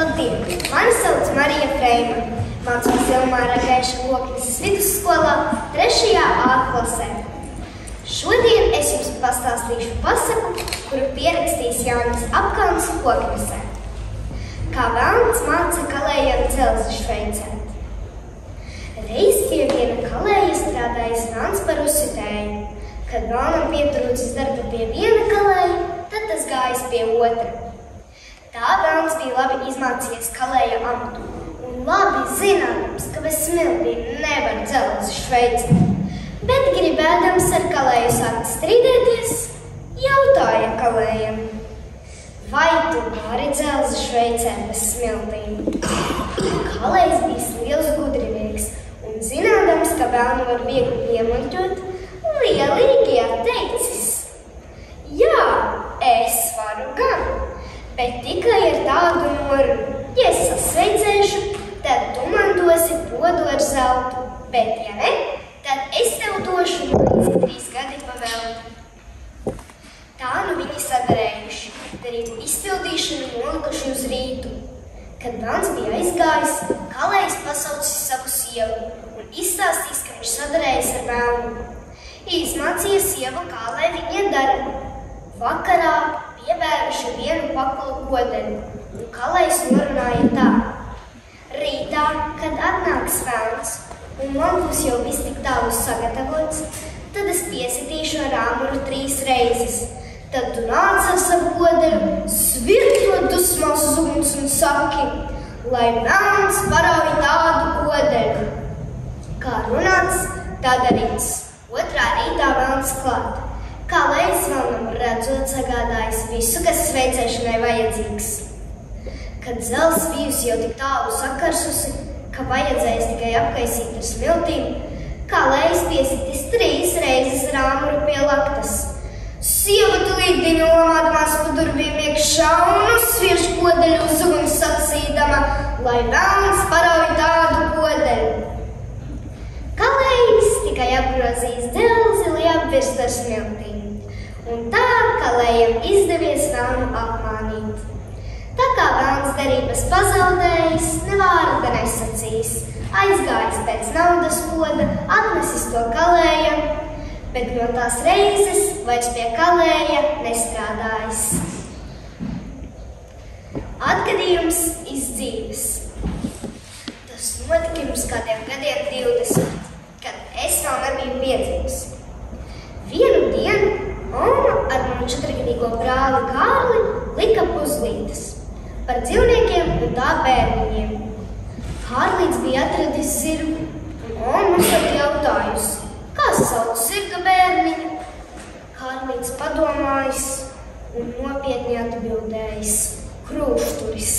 Labdien! Mani sauc Marija Freima. Mācos Ilmāra Gaiša Loknes vidusskolā 3. A klasē. Šodien es jums pastāstīšu pasaku, kuru pierakstījis Jānis Apkalns Loknesē. Kā velns māca kalējam dzelzi šveicēt. Reiz pie viena kalēja strādājis velns par uzsitēju. Kad velnam pietrūcis darba pie viena kalēja, tad tas gājis pie otra. Tā velns bija labi izmācījies kalēja amatu un labi zināms, ka bez smiltīm nevar dzelzi šveicēt. Bet gribēdams ar kalēju sākt strīdēties, jautāja kalējam: vai tu vari dzelzi šveicēt bez smiltīm? Kalējs bija liels gudrinieks un zinādams, ka velnu var viegli piemuļķot, lielīgi atteicis: jā, es varu gan, bet tikai ar tādu norunu: ja es sasveicēšu, tad tu man dosi podu ar zeltu, bet ja ne, tad es tev došu maizi 3 gadi pa velti. Tā nu viņi sadarējuši, darītu izpildīšanu nolikuši uz rītu. Kad velns bija aizgājis, kalējs pasaucis savu sievu un izstāstījis, ka viņš sadarējis ar velnu. Izmācīja sievu, kā lai viņa dara. Vakarā piebēruši vienu pakulu kodeļu, un kalējs norunāja tā: rītā, kad atnāks velns, un man būs jau viss tik tālu sagatavots, tad es piesitīšu ar āmuru 3 reizes. Tad tu nāc ar savu kodeļu, svirtot dusmās uz uguns un saki: lai velns parauj tādu kodeļu. Kā runāts, tā darīts. Otrā rītā velns klāt. Kalējs velnam redzot sagādājis visu, kas sveicēšanai vajadzīgs. Kad zels bijusi jau tik tālu sakarsusi, ka vajadzējis tikai apkaisīt ar smiltīm, kalējs piesitis 3 reizes ar āmuru pie laktas. Sieva tulīt diņu lamādamās pa durvīm iekšā un uzsviež kodeļu uz uguns sacīdama: lai velns parauj tādu kodeļu. Kalējs tikai apgrozījis dzelzi, lai apvirst ar smiltīm. Un tā kalējam izdevies velnu apmānīt. Tā kā velns derības pazaudējis, ne vārda nesacījis, aizgājis pēc naudas poda, atnesis to kalējam, bet no tās reizes vairs pie kalēja nestrādājis. Atgadījums iz dzīves. Tas notika pirms kādiem gadiem 20, kad es vēl nebiju piedzimis. Vienu dienu Oma ar manu 4-gadīgo brāli Kārli lika puzlītes par dzīvniekiem un tā bērniņiem. Kārlīts bija atradis zirgu, un Oma uzdot jautājusi: kā sauc zirga bērniņu? Kārlīts padomājis un nopietni atbildējis: krūšturis.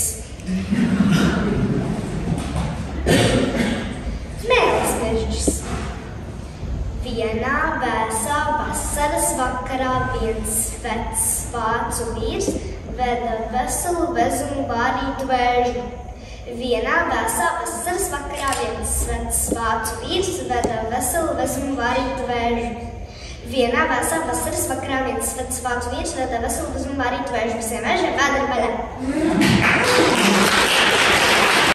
Mēles mežģis. Vienā vēsā vasaras vakarā viens vecs vācu vīrs veda veselu vezumu vārītu vēžu. Vienā vēsā vasaras vakarā viens vecs vācu vīrs veda veselu vezumu vārītu vēžu. Vienā vēsā vasaras vakarā viens vecs vācu vīrs veda veselu vezumu vārītu vēžu. Visiem vēžiem vēderi vaļā!